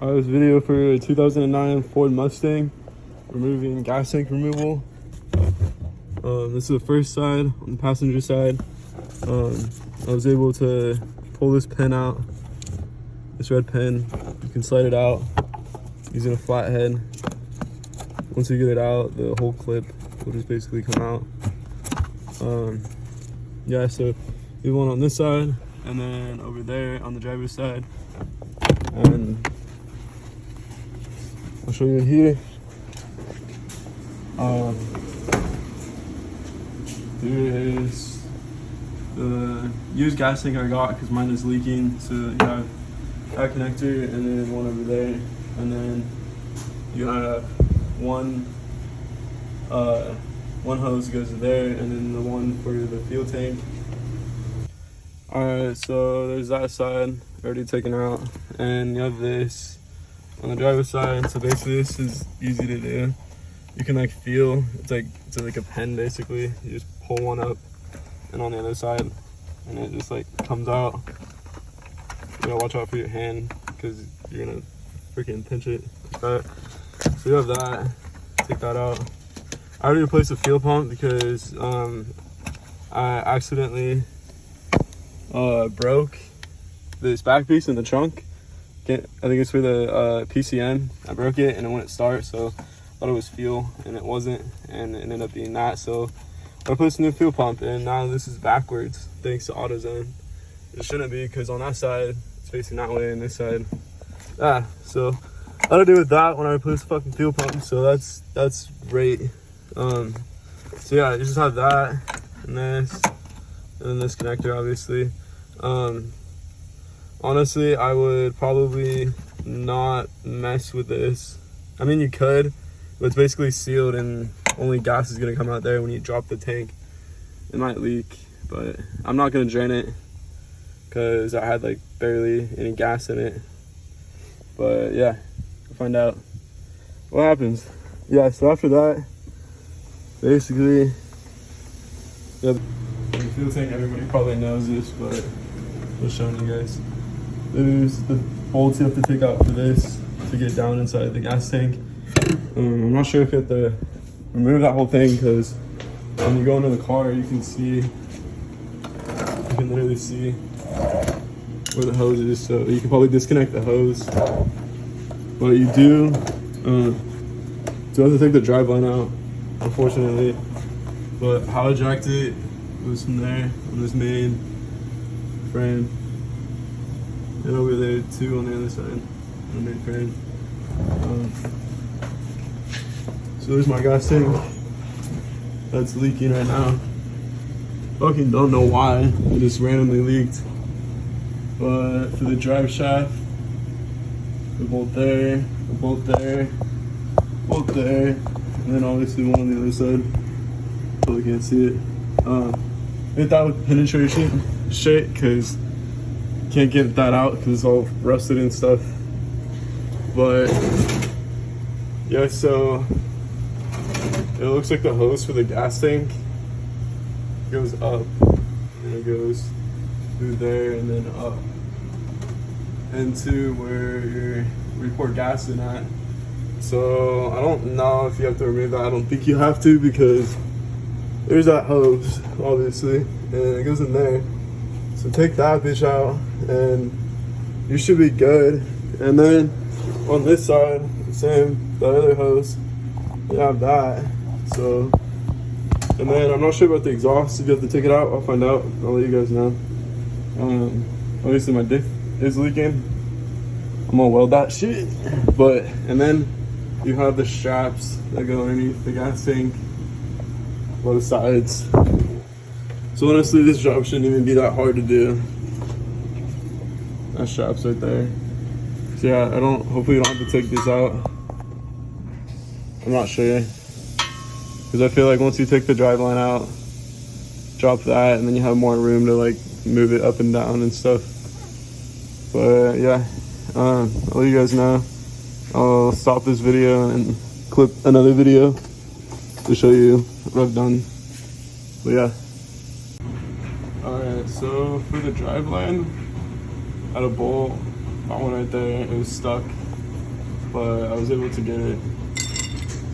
This video for a 2009 Ford Mustang, removing gas tank removal. This is the first side, on the passenger side. I was able to pull this pin out, this red pin. You can slide it out using a flathead. Once you get it out, the whole clip will just basically come out. Yeah, so you have one on this side, and then over there on the driver's side. And I'll show you in here. Here is the used gas tank I got because mine is leaking. So you have that connector and then one over there, and then you have one hose goes there, and then the one for the fuel tank. Alright, so there's that side already taken out, and you have this on the driver's side. So basically this is easy to do. You can like feel, it's like a pen basically. You just pull one up and on the other side, and it just like comes out. You gotta watch out for your hand because you're gonna freaking pinch it like that. So you have that, take that out. I already replaced the fuel pump because I accidentally broke this back piece in the trunk. I think it's for the PCM. I broke it and it wouldn't start, so I thought it was fuel and it wasn't, and it ended up being that. So I replaced a new fuel pump, and now this is backwards thanks to AutoZone. It shouldn't be because on that side it's facing that way and this side so I had to do with that when I replaced the fucking fuel pump. So that's great. So yeah, you just have that and this, and then this connector obviously. Honestly, I would probably not mess with this. I mean, you could, but it's basically sealed and only gas is gonna come out there when you drop the tank. It might leak, but I'm not gonna drain it because I had like barely any gas in it. But yeah, we'll find out what happens. Yeah, so after that, basically, yeah, the fuel tank, everybody probably knows this, but just showing you guys. There's the bolts you have to take out for this to get down inside the gas tank. I'm not sure if you have to remove that whole thing because when you go into the car, you can literally see where the hose is. So you can probably disconnect the hose, but you do have to take the drive line out, unfortunately. But how I jacked it was from there on this main frame, and over there too on the other side on the main frame. So there's my gas tank that's leaking right now. Fucking don't know why, it just randomly leaked. But for the drive shaft, the bolt there, the bolt there, bolt there, and then obviously one on the other side. Probably can't see it. Hit that with penetration shit because can't get that out because it's all rusted and stuff. But yeah, so it looks like the hose for the gas tank goes up and it goes through there and then up into where you pour gas in at. So I don't know if you have to remove that. I don't think you have to because there's that hose obviously, and it goes in there. So take that bitch out and you should be good. And then on this side, same, the other hose, you have that. So, and then I'm not sure about the exhaust. If you have to take it out, I'll find out. I'll let you guys know. Obviously my diff is leaking. I'm gonna weld that shit. But, and then you have the straps that go underneath the gas tank, both sides. So honestly, this job shouldn't even be that hard to do. That strap's right there. So yeah, hopefully you don't have to take this out. I'm not sure. Because I feel like once you take the drive line out, drop that, and then you have more room to like move it up and down and stuff. But yeah, I'll let you guys know. I'll stop this video and clip another video to show you what I've done. But yeah. Alright, so for the drive line, I had a bolt, that one right there, it was stuck. but I was able to get it.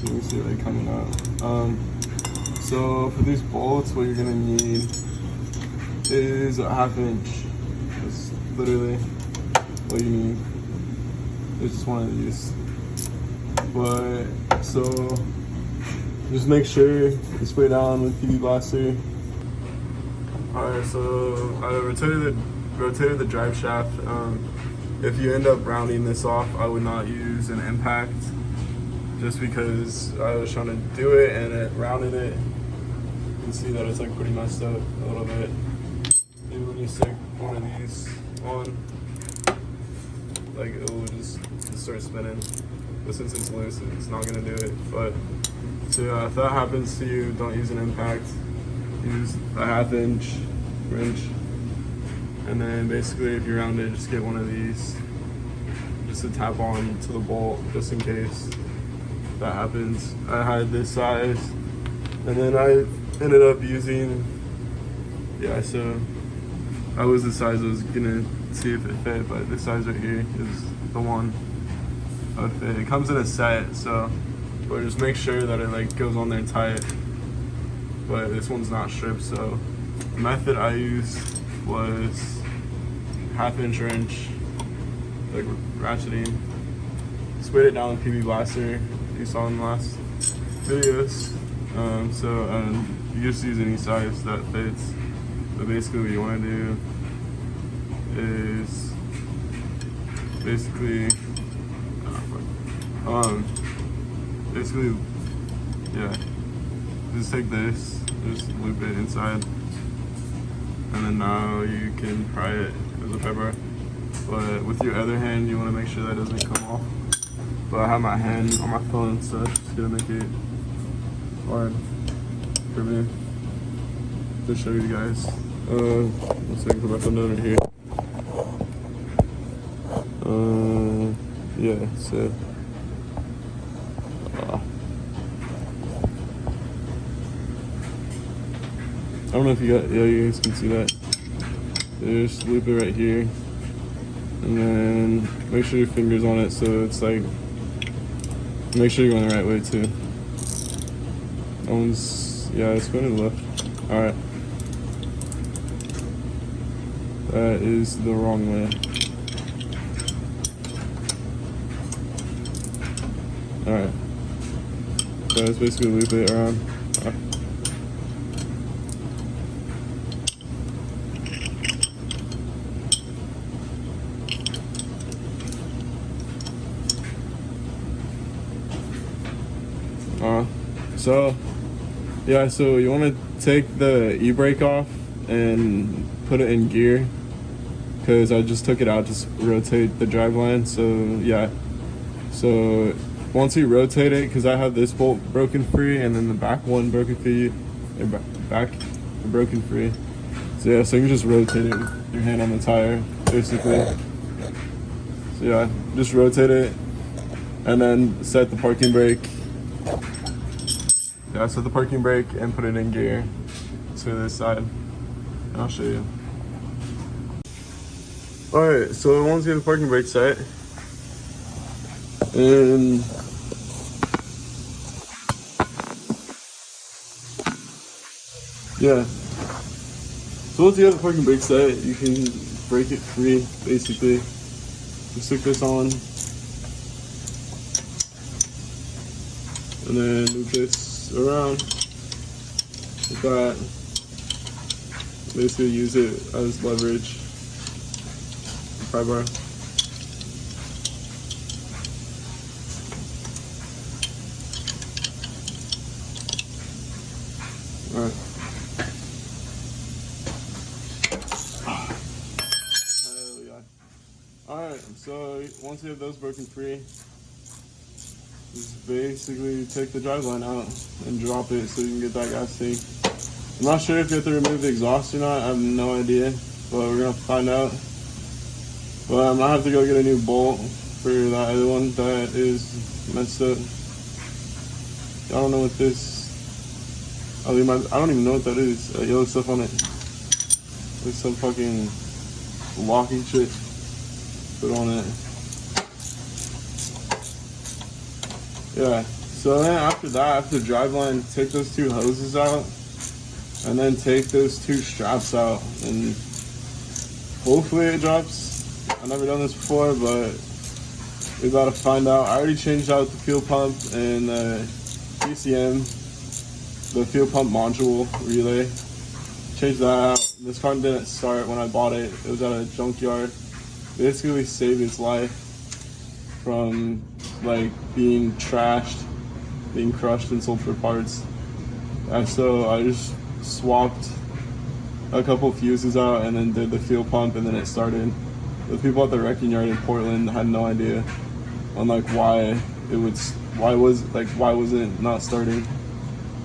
You can see it coming out. So for these bolts, what you're gonna need is a 1/2 inch. That's literally what you need. It's just one of these. But so just make sure you spray down with PB Blaster. Alright, so I rotated the drive shaft. If you end up rounding this off, I would not use an impact, just because I was trying to do it and it rounded it. You can see that it's like pretty messed up a little bit. Maybe when you stick one of these on, like it will just start spinning. But since it's loose, it's not gonna do it. But so yeah, if that happens to you, don't use an impact. Use a 1/2 inch wrench, and then basically if you round it, just get one of these just to tap on to the bolt, just in case that happens. I had this size, and then I ended up using, yeah, so I was the size I was gonna see if it fit, but this size right here is the one that would fit. It comes in a set, so but just make sure that it like goes on there tight. But this one's not stripped, so the method I used was 1/2 inch wrench, like ratcheting, sprayed it down with PB Blaster you saw in the last videos. You just use any size that fits. But basically what you want to do is basically yeah, just take this, just loop it inside, and then now you can pry it as a pepper. But with your other hand, you want to make sure that doesn't come off. But I have my hand on my phone, so it's just gonna make it hard for me to show you guys. Let's see, put my phone down right here. Yeah, so I don't know if you guys can see that. Just loop it right here, and then make sure your finger's on it, so it's like, make sure you're going the right way too. That one's, yeah, it's going to the left. Alright. That is the wrong way. Alright. So let's basically loop it around. So yeah, so you want to take the e-brake off and put it in gear, because I just took it out to rotate the driveline. So yeah, so once you rotate it, because I have this bolt broken free and then the back one broken free, broken free. So yeah, so you can just rotate it with your hand on the tire, basically. So yeah, just rotate it and then set the parking brake. Yeah, set the parking brake and put it in gear to this side. And I'll show you. Alright, so once you have the parking brake set, and yeah, so once you have the parking brake set, you can brake it free, basically. Just stick this on, and then move this around like that. Basically use it as leverage. Pry bar. Alright. Hell yeah. Alright, so once you have those broken free, just basically take the driveline out and drop it so you can get that gas tank. I'm not sure if you have to remove the exhaust or not. I have no idea, but we're gonna find out. But I might have to go get a new bolt for that other one that is messed up. I don't know what this. I don't even know what that is. Yellow stuff on it. Like some fucking locking shit put on it. Yeah, so then after that, after the driveline, take those two hoses out, and then take those two straps out, and hopefully it drops. I've never done this before, but we gotta find out. I already changed out the fuel pump and the PCM, the fuel pump module relay. Changed that out. This car didn't start when I bought it. It was at a junkyard. Basically saved its life from like being trashed, being crushed and sold for parts. And so I just swapped a couple fuses out and then did the fuel pump, and then it started. The people at the wrecking yard in Portland had no idea on like why was it not starting.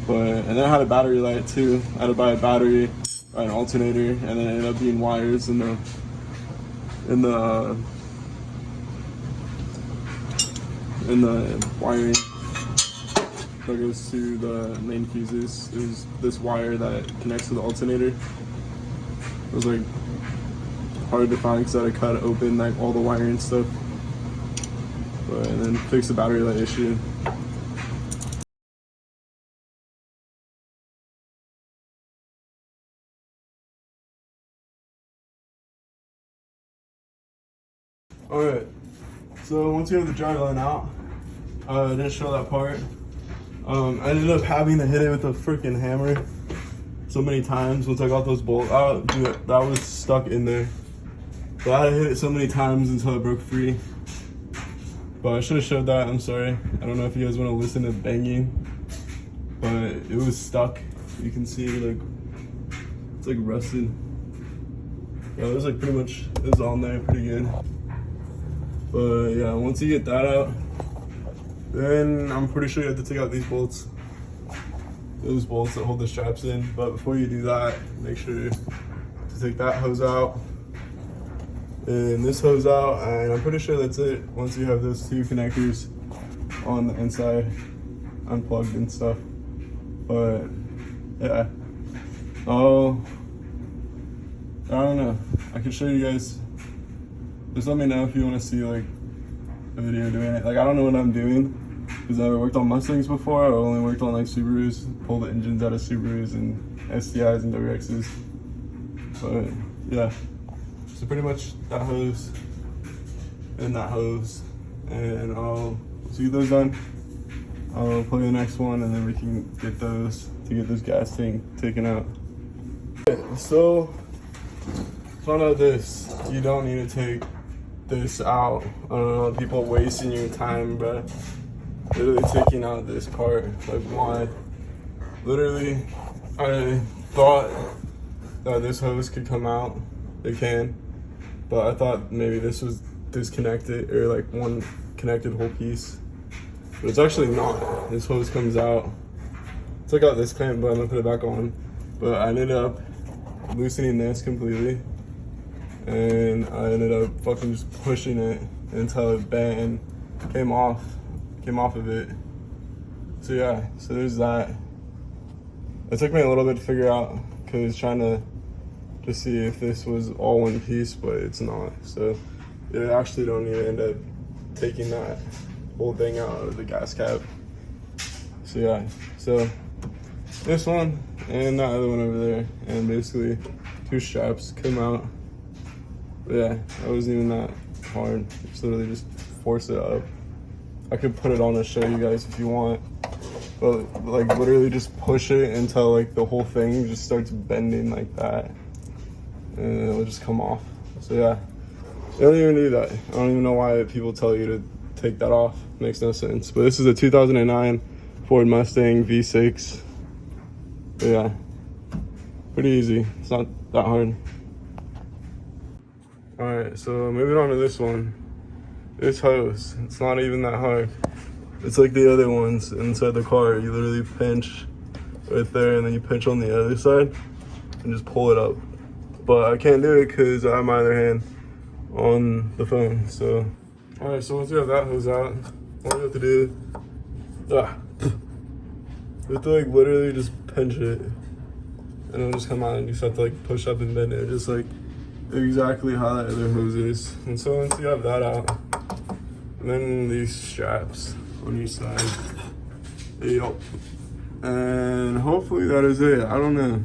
But and then I had a battery light too. I had to buy a battery, buy an alternator, and then it ended up being wires in the wiring that goes to the main fuses. There's this wire that connects to the alternator. It was like hard to find because I had to cut open like all the wiring and stuff. But and then fix the battery light issue. Alright, so once you have the driveline out, I didn't show that part. I ended up having to hit it with a freaking hammer so many times once I got those bolts out. Dude, that was stuck in there. So I had to hit it so many times until it broke free. But I should have showed that, I'm sorry. I don't know if you guys want to listen to banging, but it was stuck. You can see like, it's like rusted. Yeah, it was like pretty much, it was on there pretty good. But yeah, once you get that out, then I'm pretty sure you have to take out these bolts. Those bolts that hold the straps in. But before you do that, make sure to take that hose out and this hose out, and I'm pretty sure that's it. Once you have those two connectors on the inside unplugged and stuff. But yeah, I don't know, I can show you guys. Just let me know if you want to see like a video doing it. Like, I don't know what I'm doing because I never worked on Mustangs before. I only worked on like Subarus, pulled the engines out of Subarus and STIs and WXs. But yeah, so pretty much that hose and that hose, and I'll see those done. I'll play the next one, and then we can get those to get this gas tank taken out. So found out this, you don't need to take this out. I don't know, people wasting your time, but literally taking out this part, like why? Literally, I thought that this hose could come out. It can, but I thought maybe this was disconnected or like one connected whole piece, but it's actually not. This hose comes out. Took out this clamp, but I'm gonna put it back on. But I ended up loosening this completely, and I ended up fucking just pushing it until it bent and came off of it. So yeah, so there's that. It took me a little bit to figure out because trying to just see if this was all one piece, but it's not. So you actually don't need to end up taking that whole thing out of the gas cap. So yeah, so this one and that other one over there, and basically two straps come out. But yeah, that wasn't even that hard. Just literally just force it up. I could put it on to show you guys if you want, but like literally just push it until like the whole thing just starts bending like that, and it'll just come off. So yeah, you don't even need that. I don't even know why people tell you to take that off. Makes no sense. But this is a 2009 Ford Mustang V6. But yeah, pretty easy. It's not that hard. Alright, so moving on to this one. This hose, it's not even that hard. It's like the other ones inside the car. You literally pinch right there, and then you pinch on the other side and just pull it up. But I can't do it because I have my other hand on the phone. So alright, so once you have that hose out, all you have to do, you have to like literally just pinch it, and it'll just come out, and you just have to like push up and bend it, just like exactly how that other hose is. And so once you have that out, and then these straps, on each side. Yup. And hopefully that is it. I don't know.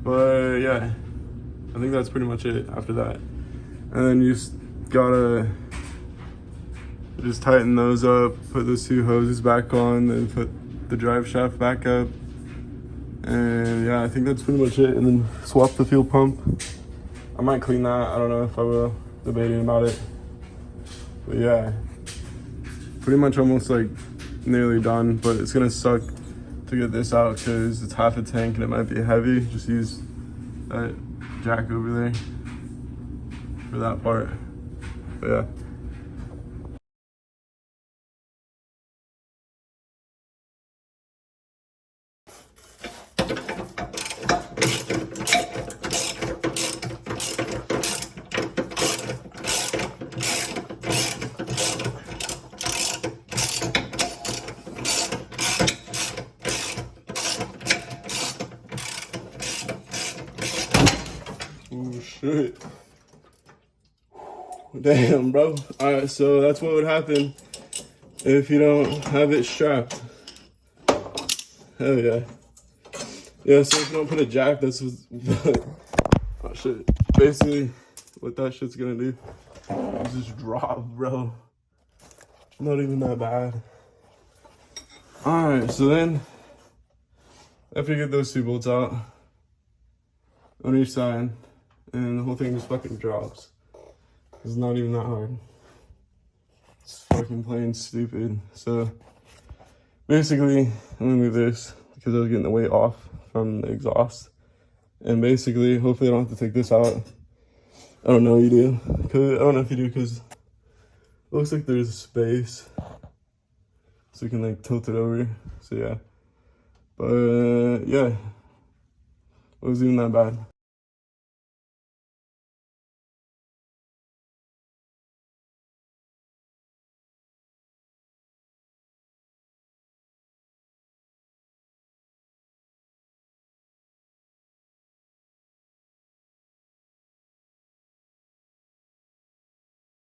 But yeah, I think that's pretty much it after that. And then you just gotta just tighten those up, put those two hoses back on, then put the drive shaft back up. And yeah, I think that's pretty much it. And then swap the fuel pump. I might clean that. I don't know if I will. Debating about it. But yeah, pretty much almost like nearly done. But it's gonna suck to get this out because it's half a tank and it might be heavy. Just use that jack over there for that part. But yeah. Oh shit. Damn, bro. Alright, so that's what would happen if you don't have it strapped. Hell yeah. Yeah, so if you don't put a jack, that's what, oh shit. Basically, what that shit's gonna do is just drop, bro. Not even that bad. Alright, so then, after you get those two bolts out on each side, and the whole thing just fucking drops. It's not even that hard. It's fucking plain stupid. So basically, I'm gonna move this because I was getting the weight off from the exhaust. And basically, hopefully I don't have to take this out. I don't know you do. I don't know if you do because it looks like there's a space. So you can like tilt it over. So yeah. But yeah, it wasn't even that bad.